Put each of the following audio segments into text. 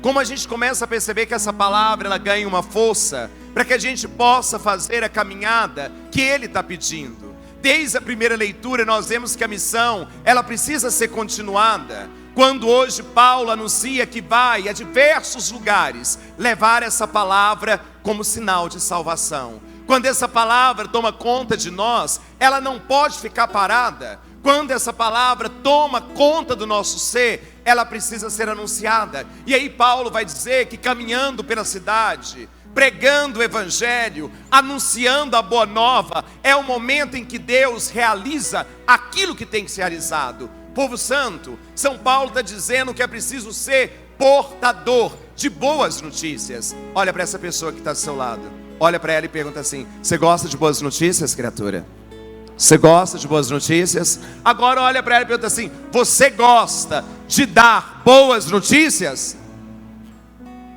como a gente começa a perceber que essa palavra ela ganha uma força para que a gente possa fazer a caminhada que Ele está pedindo. Desde a primeira leitura nós vemos que a missão ela precisa ser continuada. Quando hoje Paulo anuncia que vai a diversos lugares levar essa palavra como sinal de salvação. Quando essa palavra toma conta de nós, ela não pode ficar parada. Quando essa palavra toma conta do nosso ser, ela precisa ser anunciada. E aí Paulo vai dizer que caminhando pela cidade, pregando o evangelho, anunciando a boa nova, é o momento em que Deus realiza aquilo que tem que ser realizado. Povo santo, São Paulo está dizendo que é preciso ser portador de boas notícias. Olha para essa pessoa que está do seu lado, olha para ela e pergunta assim: você gosta de boas notícias, criatura? Você gosta de boas notícias? Agora olha para ela e pergunta assim: você gosta de dar boas notícias?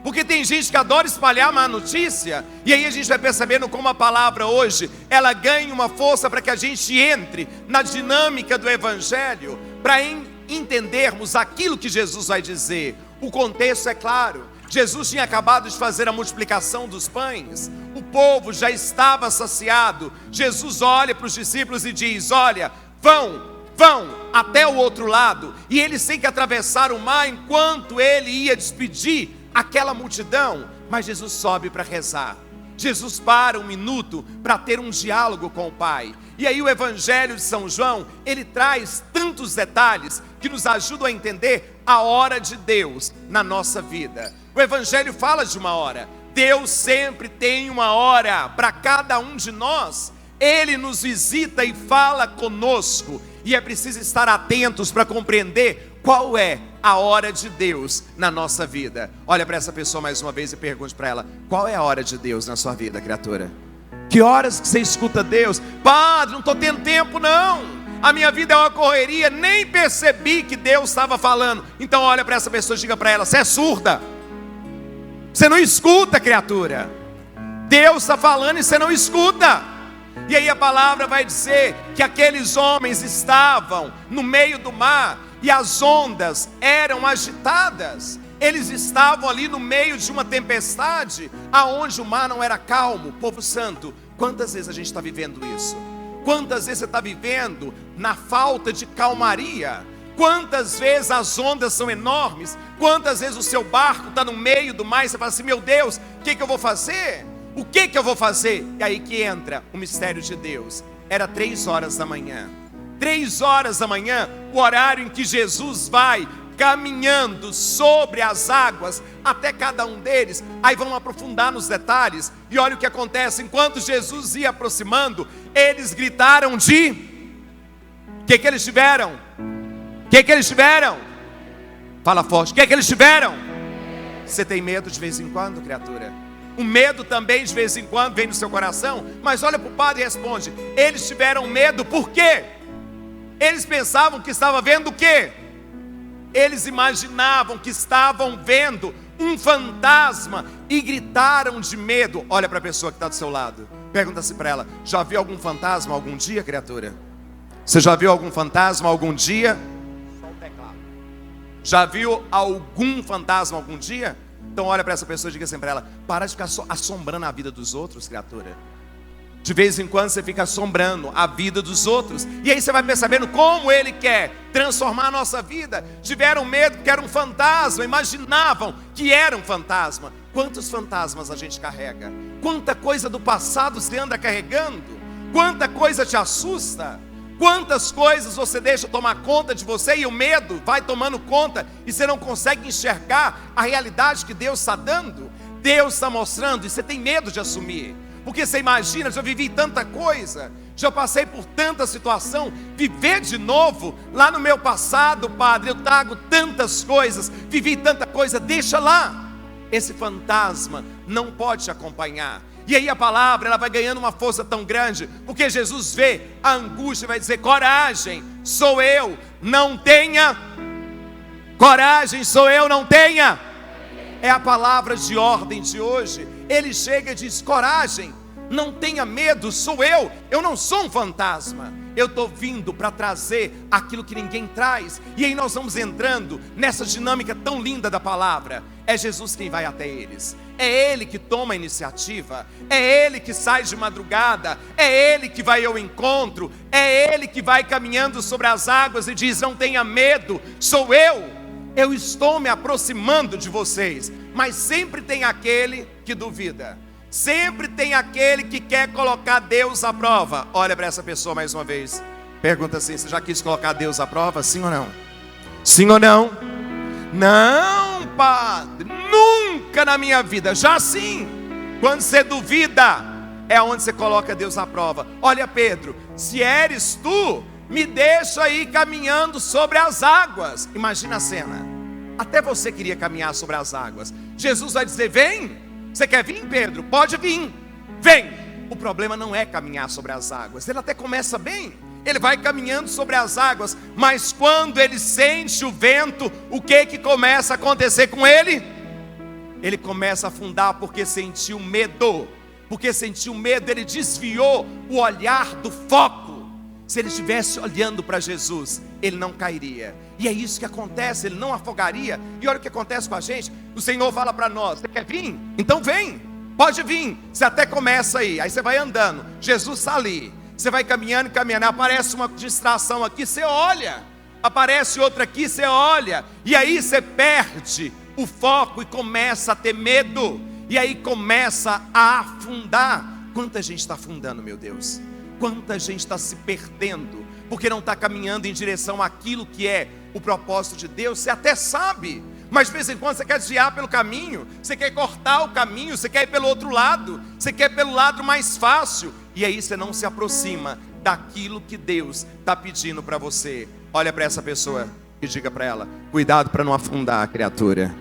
Porque tem gente que adora espalhar má notícia. E aí a gente vai percebendo como a palavra hoje ela ganha uma força para que a gente entre na dinâmica do evangelho, para entendermos aquilo que Jesus vai dizer. O contexto é claro. Jesus tinha acabado de fazer a multiplicação dos pães, o povo já estava saciado. Jesus olha para os discípulos e diz: olha, vão até o outro lado. E eles têm que atravessar o mar enquanto ele ia despedir aquela multidão. Mas Jesus sobe para rezar. Jesus para um minuto para ter um diálogo com o Pai. E aí o Evangelho de São João, ele traz tantos detalhes que nos ajudam a entender a hora de Deus na nossa vida. O Evangelho fala de uma hora. Deus sempre tem uma hora para cada um de nós. Ele nos visita e fala conosco. E é preciso estar atentos para compreender qual é a hora de Deus na nossa vida. Olha para essa pessoa mais uma vez e pergunte para ela: qual é a hora de Deus na sua vida, criatura? Que horas que você escuta Deus? Padre, não estou tendo tempo não, a minha vida é uma correria, nem percebi que Deus estava falando. Então olha para essa pessoa e diga para ela: você é surda, você não escuta, criatura. Deus está falando e você não escuta. E aí a palavra vai dizer que aqueles homens estavam no meio do mar e as ondas eram agitadas. Eles estavam ali no meio de uma tempestade, aonde o mar não era calmo. Povo santo, quantas vezes a gente está vivendo isso? Quantas vezes você está vivendo na falta de calmaria? Quantas vezes as ondas são enormes? Quantas vezes o seu barco está no meio do mar e você fala assim: meu Deus, o que eu vou fazer? O que eu vou fazer? E aí que entra o mistério de Deus. Era 3 horas da manhã. 3 horas da manhã, o horário em que Jesus vai caminhando sobre as águas até cada um deles. Aí vamos aprofundar nos detalhes. E olha o que acontece. Enquanto Jesus ia aproximando, eles gritaram de... O que eles tiveram? O que eles tiveram? Fala forte. O que eles tiveram? Você tem medo de vez em quando, criatura? O medo também de vez em quando vem no seu coração. Mas olha para o padre e responde: eles tiveram medo por quê? Eles pensavam que estavam vendo o quê? Eles imaginavam que estavam vendo um fantasma e gritaram de medo. Olha para a pessoa que está do seu lado, pergunta-se para ela: já viu algum fantasma algum dia, criatura? Você já viu algum fantasma algum dia? Já viu algum fantasma algum dia? Então olha para essa pessoa e diga assim para ela: para de ficar assombrando a vida dos outros, criatura. De vez em quando você fica assombrando a vida dos outros. E aí você vai percebendo como Ele quer transformar a nossa vida. Tiveram medo que era um fantasma, imaginavam que era um fantasma. Quantos fantasmas a gente carrega? Quanta coisa do passado você anda carregando? Quanta coisa te assusta? Quantas coisas você deixa tomar conta de você e o medo vai tomando conta e você não consegue enxergar a realidade que Deus está dando? Deus está mostrando e você tem medo de assumir. Porque você imagina: já vivi tanta coisa, já passei por tanta situação, viver de novo, lá no meu passado, padre, eu trago tantas coisas, vivi tanta coisa, deixa lá. Esse fantasma não pode te acompanhar. E aí a palavra ela vai ganhando uma força tão grande, porque Jesus vê a angústia e vai dizer: coragem, sou eu, não tenha. Coragem, sou eu, não tenha. É a palavra de ordem de hoje. Ele chega e diz: coragem, não tenha medo, sou eu não sou um fantasma. Eu estou vindo para trazer aquilo que ninguém traz. E aí nós vamos entrando nessa dinâmica tão linda da palavra. é Jesus quem vai até eles. É Ele que toma a iniciativa, é Ele que sai de madrugada, é Ele que vai ao encontro, é Ele que vai caminhando sobre as águas e diz: não tenha medo, sou eu estou me aproximando de vocês. Mas sempre tem aquele que duvida, sempre tem aquele que quer colocar Deus à prova. Olha para essa pessoa mais uma vez, pergunta assim: você já quis colocar Deus à prova, sim ou não? Sim ou não? Não, padre, nunca na minha vida. Já sim, quando você duvida, é onde você coloca Deus à prova. Olha, Pedro, se eres tu, me deixa aí caminhando sobre as águas. Imagina a cena, até você queria caminhar sobre as águas. Jesus vai dizer: vem, você quer vir, Pedro? Pode vir, vem. O problema não é caminhar sobre as águas, ele até começa bem, ele vai caminhando sobre as águas, mas quando ele sente o vento, o que começa a acontecer com ele? Ele começa a afundar porque sentiu medo. Porque sentiu medo, ele desviou o olhar do foco. Se ele estivesse olhando para Jesus, ele não cairia. E é isso que acontece, ele não afogaria. E olha o que acontece com a gente. O Senhor fala para nós: você quer vir? Então vem, pode vir. Você até começa aí você vai andando, Jesus está ali. Você vai caminhando, aparece uma distração aqui, você olha, aparece outra aqui, você olha, e aí você perde o foco e começa a ter medo, e aí começa a afundar. Quanta gente está afundando, meu Deus, quanta gente está se perdendo, porque não está caminhando em direção àquilo que é o propósito de Deus. Você até sabe, mas de vez em quando você quer desviar pelo caminho, você quer cortar o caminho, você quer ir pelo outro lado, você quer ir pelo lado mais fácil, e aí você não se aproxima daquilo que Deus está pedindo para você. Olha para essa pessoa e diga para ela: cuidado para não afundar, criatura.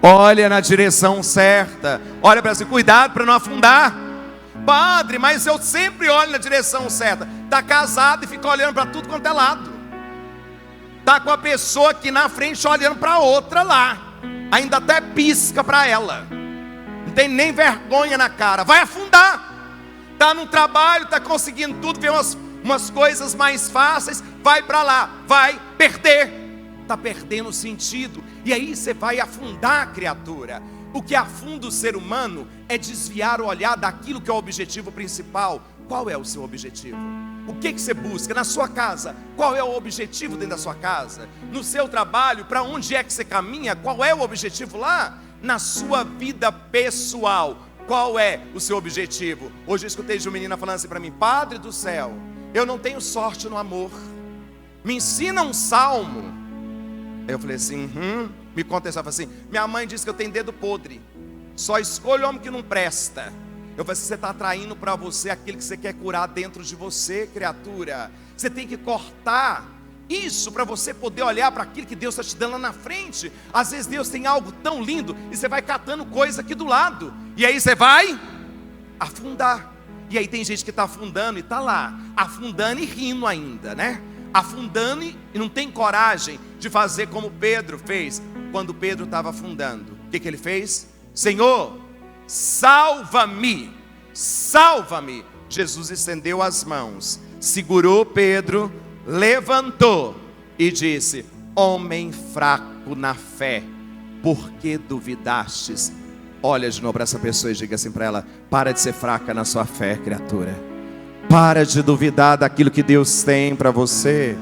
Olha na direção certa. Olha para ela assim: cuidado para não afundar. Padre, mas eu sempre olho na direção certa. Está casado e fica olhando para tudo quanto é lado. Está com a pessoa aqui na frente olhando para outra lá, ainda até pisca para ela, não tem nem vergonha na cara, vai afundar. Está no trabalho, está conseguindo tudo, vê umas coisas mais fáceis, vai para lá, vai perder, está perdendo o sentido, e aí você vai afundar, criatura. O que afunda o ser humano é desviar o olhar daquilo que é o objetivo principal. Qual é o seu objetivo? O que você busca na sua casa? Qual é o objetivo dentro da sua casa? No seu trabalho, para onde é que você caminha? Qual é o objetivo lá? Na sua vida pessoal, qual é o seu objetivo? Hoje eu escutei de uma menina falando assim para mim: Padre do céu, eu não tenho sorte no amor, me ensina um salmo. Aí eu falei assim: me conta isso. Ela falou assim: minha mãe disse que eu tenho dedo podre, só escolho homem que não presta. Eu falei assim: você está atraindo para você aquilo que você quer curar dentro de você, criatura. Você tem que cortar isso para você poder olhar para aquilo que Deus está te dando lá na frente. Às vezes Deus tem algo tão lindo e você vai catando coisa aqui do lado, e aí você vai afundar. E aí tem gente que está afundando e está lá, afundando e rindo ainda, né? Afundando e não tem coragem de fazer como Pedro fez. Quando Pedro estava afundando, o que ele fez? Senhor, salva-me, salva-me. Jesus estendeu as mãos, segurou Pedro, levantou e disse: homem fraco na fé, por que duvidastes? Olha de novo para essa pessoa e diga assim para ela: para de ser fraca na sua fé, criatura. Para de duvidar daquilo que Deus tem para você.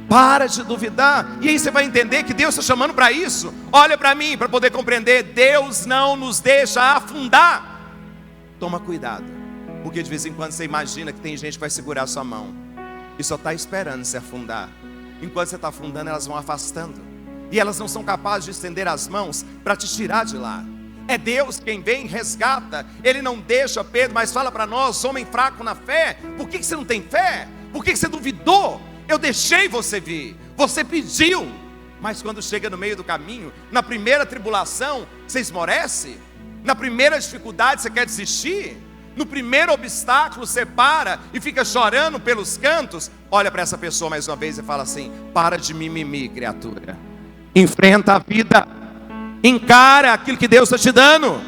Para de duvidar. E aí você vai entender que Deus está chamando para isso. Olha para mim para poder compreender. Deus não nos deixa afundar. Toma cuidado, porque de vez em quando você imagina que tem gente que vai segurar a sua mão e só está esperando se afundar. Enquanto você está afundando, elas vão afastando, e elas não são capazes de estender as mãos para te tirar de lá. É Deus quem vem e resgata. Ele não deixa Pedro, mas fala para nós: homem fraco na fé, por que você não tem fé? Por que você duvidou? Eu deixei você vir, você pediu, mas quando chega no meio do caminho, na primeira tribulação, você esmorece? Na primeira dificuldade você quer desistir? No primeiro obstáculo você para e fica chorando pelos cantos? Olha para essa pessoa mais uma vez e fala assim: para de mimimi, criatura. Enfrenta a vida, encara aquilo que Deus está te dando,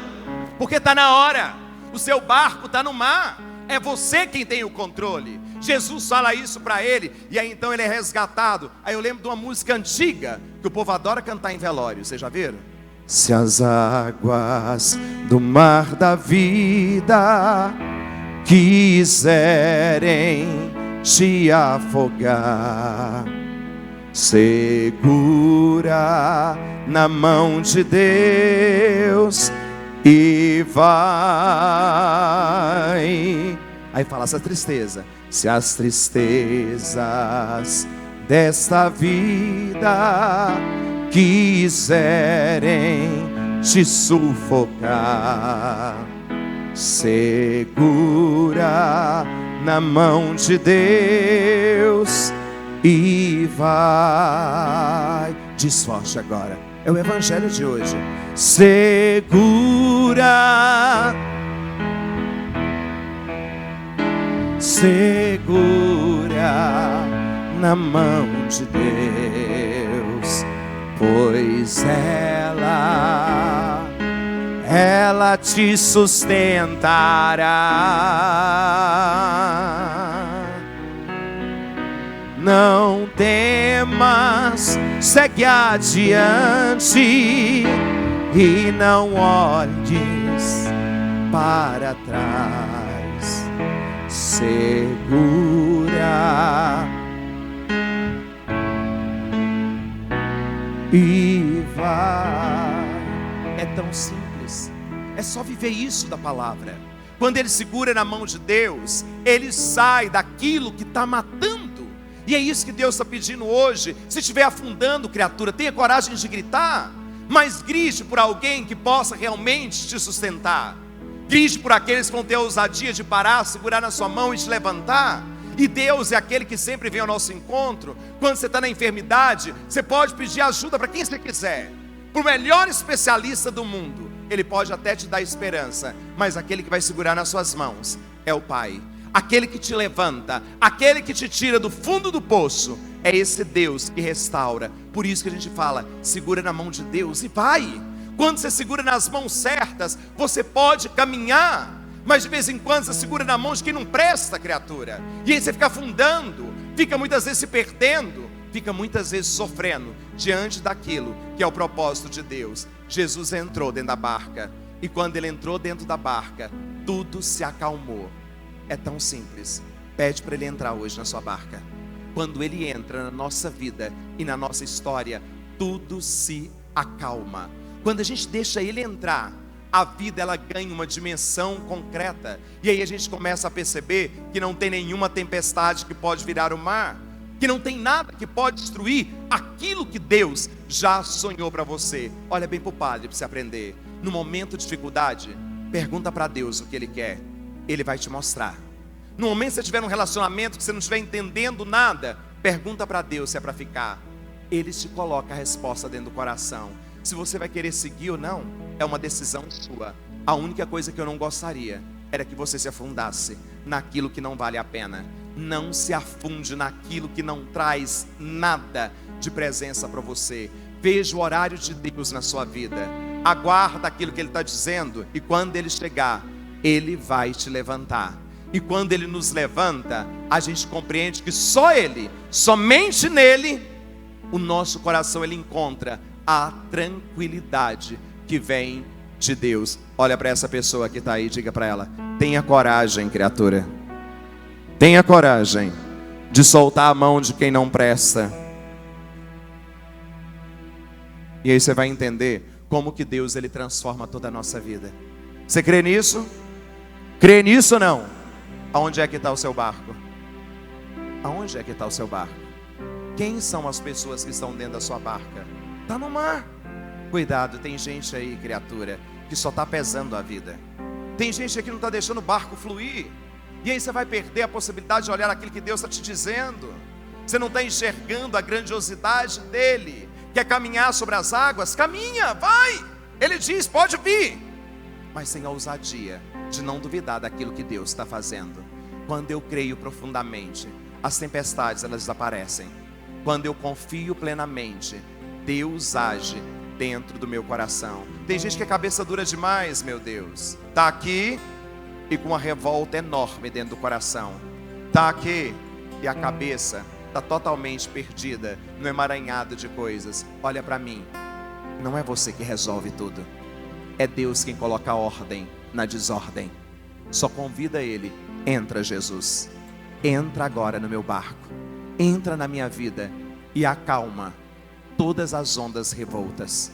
porque está na hora. O seu barco está no mar, é você quem tem o controle. Jesus fala isso para ele, e aí então ele é resgatado. Aí eu lembro de uma música antiga que o povo adora cantar em velório, vocês já viram? Se as águas do mar da vida quiserem te afogar, segura na mão de Deus e vai. Aí fala essa tristeza. Se as tristezas desta vida quiserem te sufocar, segura na mão de Deus e vai. Diz forte agora, é o evangelho de hoje. Segura, segura na mão de Deus, pois ela te sustentará. Não temas, segue adiante e não olhes para trás. Segura e vai. É tão simples, é só viver isso da palavra. Quando ele segura na mão de Deus, ele sai daquilo que está matando. E é isso que Deus está pedindo hoje. Se estiver afundando, criatura, tenha coragem de gritar, mas grite por alguém que possa realmente te sustentar. Grite por aqueles que vão ter a ousadia de parar, segurar na sua mão e te levantar. E Deus é aquele que sempre vem ao nosso encontro. Quando você está na enfermidade, você pode pedir ajuda para quem você quiser, para o melhor especialista do mundo. Ele pode até te dar esperança, mas aquele que vai segurar nas suas mãos é o Pai. Aquele que te levanta, aquele que te tira do fundo do poço, é esse Deus que restaura. Por isso que a gente fala, segura na mão de Deus e vai. Quando você segura nas mãos certas, você pode caminhar. Mas de vez em quando você segura na mão de quem não presta, criatura. E aí você fica afundando, fica muitas vezes se perdendo, fica muitas vezes sofrendo diante daquilo que é o propósito de Deus. Jesus entrou dentro da barca, e quando ele entrou dentro da barca, tudo se acalmou. É tão simples. Pede para ele entrar hoje na sua barca. Quando ele entra na nossa vida e na nossa história, tudo se acalma. Quando a gente deixa ele entrar, a vida ela ganha uma dimensão concreta. E aí a gente começa a perceber que não tem nenhuma tempestade que pode virar o mar, que não tem nada que pode destruir aquilo que Deus já sonhou para você. Olha bem para o padre para você aprender. No momento de dificuldade, pergunta para Deus o que Ele quer. Ele vai te mostrar. No momento que você estiver num relacionamento que você não estiver entendendo nada, pergunta para Deus se é para ficar. Ele te coloca a resposta dentro do coração. Se você vai querer seguir ou não, é uma decisão sua. A única coisa que eu não gostaria era que você se afundasse naquilo que não vale a pena. Não se afunde naquilo que não traz nada de presença para você. Veja o horário de Deus na sua vida. Aguarda aquilo que Ele está dizendo, e quando Ele chegar, Ele vai te levantar. E quando Ele nos levanta, a gente compreende que só Ele, somente nele, o nosso coração ele encontra a tranquilidade que vem de Deus. Olha para essa pessoa que está aí, diga para ela: tenha coragem, criatura. Tenha coragem de soltar a mão de quem não presta. E aí você vai entender como que Deus ele transforma toda a nossa vida. Você crê nisso? Crê nisso ou não? Aonde é que está o seu barco? Aonde é que está o seu barco? Quem são as pessoas que estão dentro da sua barca? Está no mar. Cuidado, tem gente aí, criatura, que só está pesando a vida. Tem gente aí que não está deixando o barco fluir. E aí você vai perder a possibilidade de olhar aquilo que Deus está te dizendo. Você não está enxergando a grandiosidade dele. Quer caminhar sobre as águas? Caminha, vai. Ele diz, pode vir. Mas sem a ousadia de não duvidar daquilo que Deus está fazendo. Quando eu creio profundamente, as tempestades elas desaparecem. Quando eu confio plenamente, Deus age dentro do meu coração. Tem gente que é cabeça dura demais, meu Deus. Está aqui e com uma revolta enorme dentro do coração. Está aqui e a cabeça está totalmente perdida no emaranhado de coisas. Olha para mim. não é você que resolve tudo. É Deus quem coloca ordem na desordem. Só convida Ele. Entra, Jesus. Entra agora no meu barco. Entra na minha vida e acalma todas as ondas revoltas.